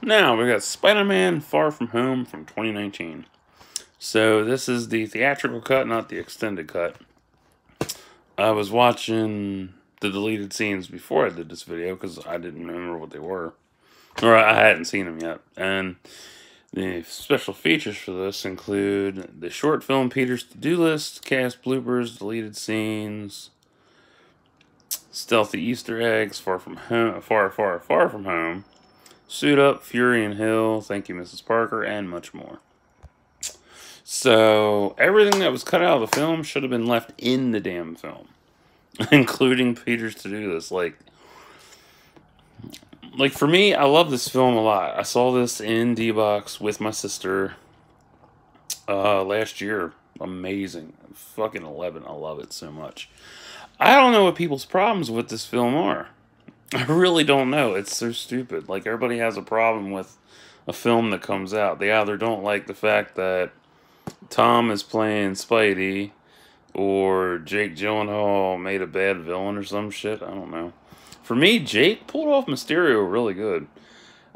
Now we got Spider-Man: Far From Home from 2019. So this is the theatrical cut, not the extended cut. I was watching the deleted scenes before I did this video because I didn't remember what they were, or I hadn't seen them yet. And the special features for this include the short film Peter's To-Do List, cast bloopers, deleted scenes, stealthy Easter eggs, far from home, Suit Up, Fury and Hill, Thank You Mrs. Parker, and much more. So everything that was cut out of the film should have been left in the damn film, including Peter's To-Do List. Like for me, I love this film a lot. I saw this in D-Box with my sister last year. Amazing. Fucking 11. I love it so much. I don't know what people's problems with this film are. I really don't know. It's so stupid. Like, everybody has a problem with a film that comes out. They either don't like the fact that Tom is playing Spidey, or Jake Gyllenhaal made a bad villain or some shit. I don't know. For me, Jake pulled off Mysterio really good.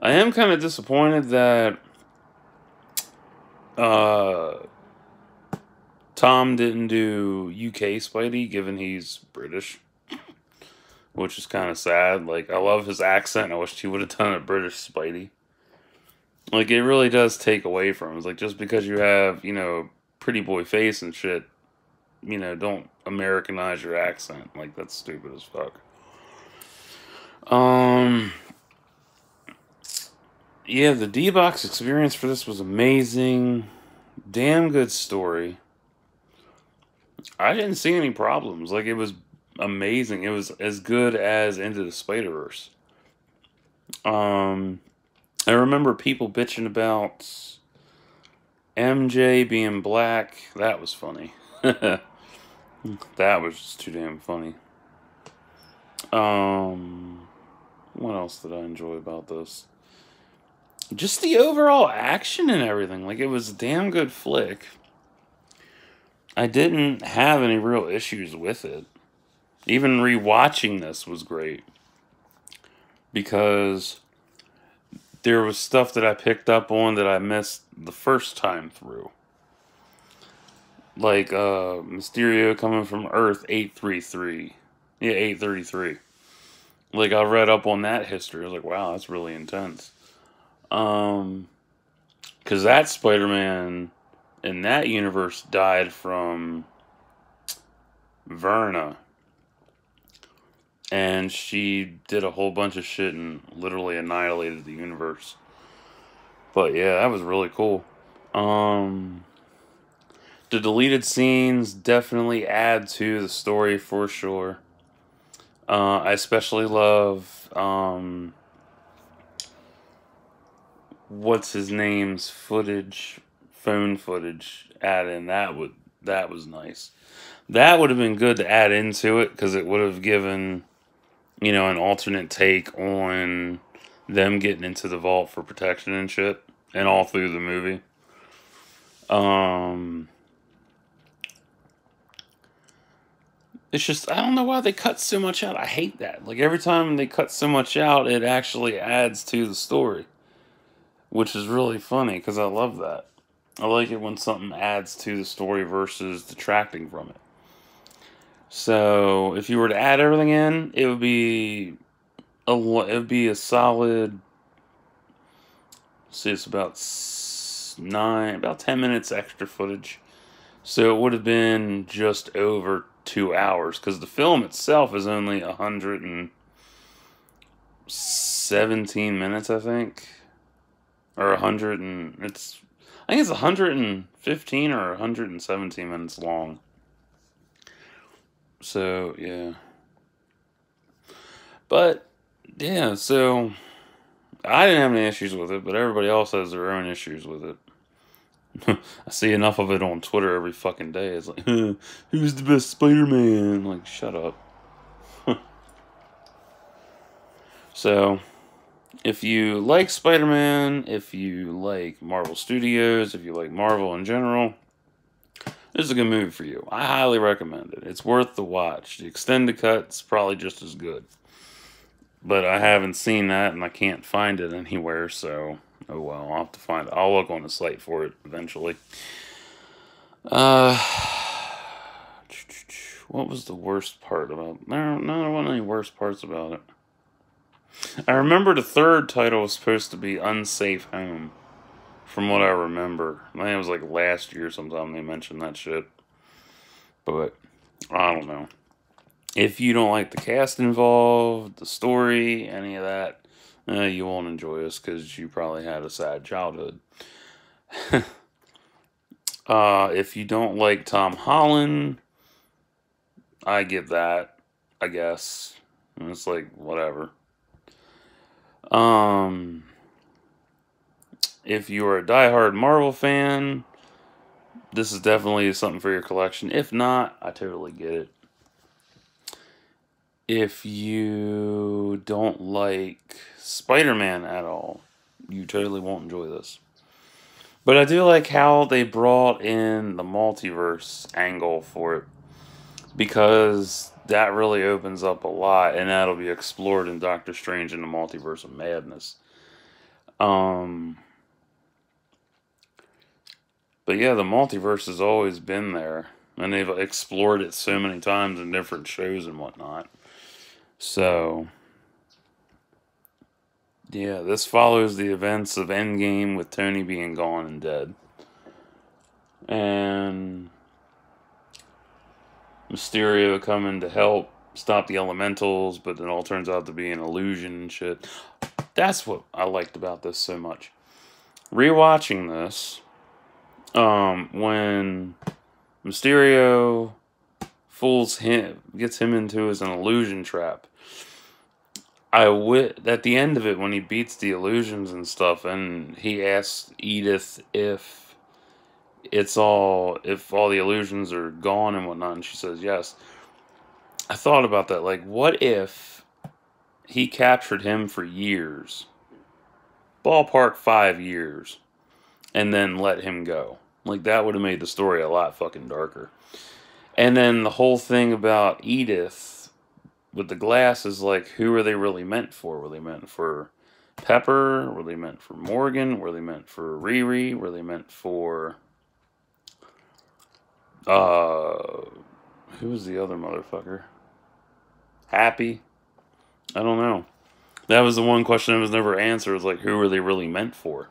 I am kind of disappointed that Tom didn't do UK Spidey, given he's British, which is kind of sad. Like, I love his accent. I wish he would have done a British Spidey. Like, it really does take away from him. It's like, just because you have, you know, pretty boy face and shit, you know, don't Americanize your accent. Like, that's stupid as fuck. Yeah, the D-Box experience for this was amazing. Damn good story. I didn't see any problems. Like, it was amazing. It was as good as Into the Spider-Verse. I remember people bitching about MJ being black. That was funny. That was just too damn funny. What else did I enjoy about this? Just the overall action and everything. Like, it was a damn good flick. I didn't have any real issues with it. Even rewatching this was great, because there was stuff that I picked up on that I missed the first time through. Like, Mysterio coming from Earth 833. Yeah, 833. Like, I read up on that history. I was like, wow, that's really intense. Because that Spider-Man in that universe died from Verna. And she did a whole bunch of shit and literally annihilated the universe. But yeah, that was really cool. The deleted scenes definitely add to the story for sure. I especially love what's his name's phone footage add in. That was nice. That would have been good to add into it, because it would have given, you know, an alternate take on them getting into the vault for protection and shit, and all through the movie. It's just, I don't know why they cut so much out. I hate that. Like, every time they cut so much out, it actually adds to the story, which is really funny, because I love that. I like it when something adds to the story versus detracting from it. So, if you were to add everything in, it would be a solid, see, it's about 10 minutes extra footage. So it would have been just over 2 hours, because the film itself is only 117 minutes, I think. Or 100 and, I think it's 115 or 117 minutes long. So, yeah. But, yeah, so I didn't have any issues with it, but everybody else has their own issues with it. I see enough of it on Twitter every fucking day. It's like, who's the best Spider-Man? Like, shut up. So, if you like Spider-Man, if you like Marvel Studios, if you like Marvel in general, this is a good movie for you. I highly recommend it. It's worth the watch. The extended cut's probably just as good. But I haven't seen that, and I can't find it anywhere, so oh well, I'll have to find it. I'll look on the site for it eventually. What was the worst part about it? No, there wasn't any worst parts about it. I remember the third title was supposed to be Unsafe Home, from what I remember. I think it was like last year sometime they mentioned that shit. But, I don't know. If you don't like the cast involved, the story, any of that, you won't enjoy this because you probably had a sad childhood. If you don't like Tom Holland, I get that, I guess. And it's like, whatever. If you are a diehard Marvel fan, this is definitely something for your collection. If not, I totally get it. If you don't like Spider-Man at all, you totally won't enjoy this. But I do like how they brought in the multiverse angle for it, because that really opens up a lot, and that'll be explored in Doctor Strange in the Multiverse of Madness. But yeah, the multiverse has always been there, and they've explored it so many times in different shows and whatnot. So, yeah, this follows the events of Endgame with Tony being gone and dead. And Mysterio coming to help stop the elementals, but it all turns out to be an illusion and shit. That's what I liked about this so much. Rewatching this, when Mysterio fools him, gets him into an illusion trap, at the end of it, when he beats the illusions and stuff, and he asks Edith if all the illusions are gone and whatnot, and she says yes. I thought about that, like, what if he captured him for years, ballpark 5 years, and then let him go? Like, that would have made the story a lot fucking darker. And then the whole thing about Edith with the glasses, like, who are they really meant for? Were they meant for Pepper? Were they meant for Morgan? Were they meant for Riri? Were they meant for who was the other motherfucker? Happy? I don't know. That was the one question that was never answered. Was like, who are they really meant for?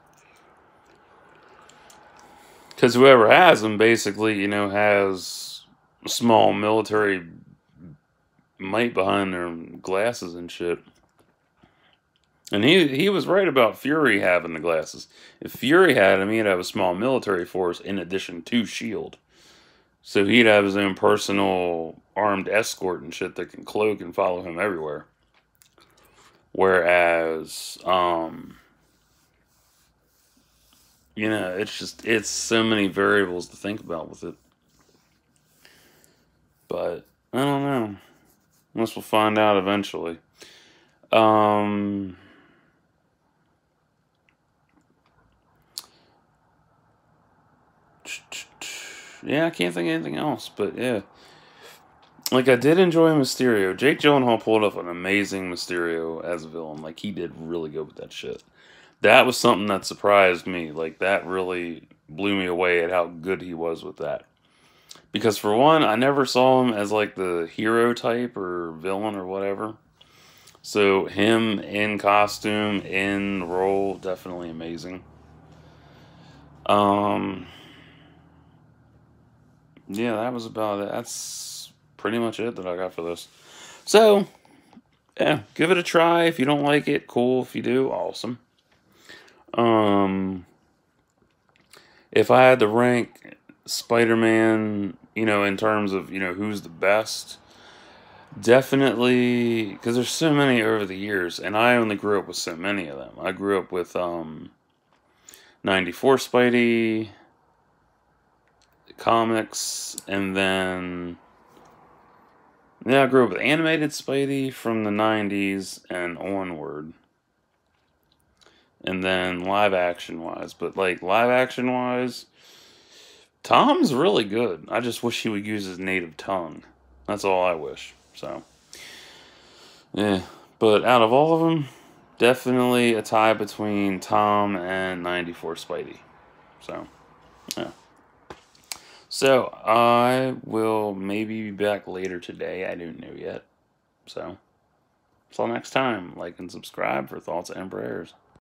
Because whoever has them basically, has a small military might behind their glasses and shit. And he was right about Fury having the glasses. If Fury had him, he'd have a small military force in addition to S.H.I.E.L.D. So he'd have his own personal armed escort and shit that can cloak and follow him everywhere. Whereas, it's so many variables to think about with it. But, I don't know. Unless we'll find out eventually. Yeah, I can't think of anything else, but yeah. Like, I did enjoy Mysterio. Jake Gyllenhaal pulled off an amazing Mysterio as a villain. Like, he did really good with that shit. That was something that surprised me. Like, that really blew me away at how good he was with that. Because, for one, I never saw him as, like, the hero type or villain or whatever. So, him in costume, in role, definitely amazing. Yeah, that was about it. That's pretty much it that I got for this. So, yeah, give it a try. If you don't like it, cool. If you do, awesome. If I had to rank Spider-Man, in terms of, who's the best, definitely, because there's so many over the years, and I only grew up with so many of them. I grew up with 94 Spidey comics, and then I grew up with animated Spidey from the 90s and onward. And then live action wise, Tom's really good. I just wish he would use his native tongue. That's all I wish. So, yeah. But out of all of them, definitely a tie between Tom and 94 Spidey. So, yeah. So, I will maybe be back later today. I don't know yet. So, until next time, like and subscribe for thoughts and prayers.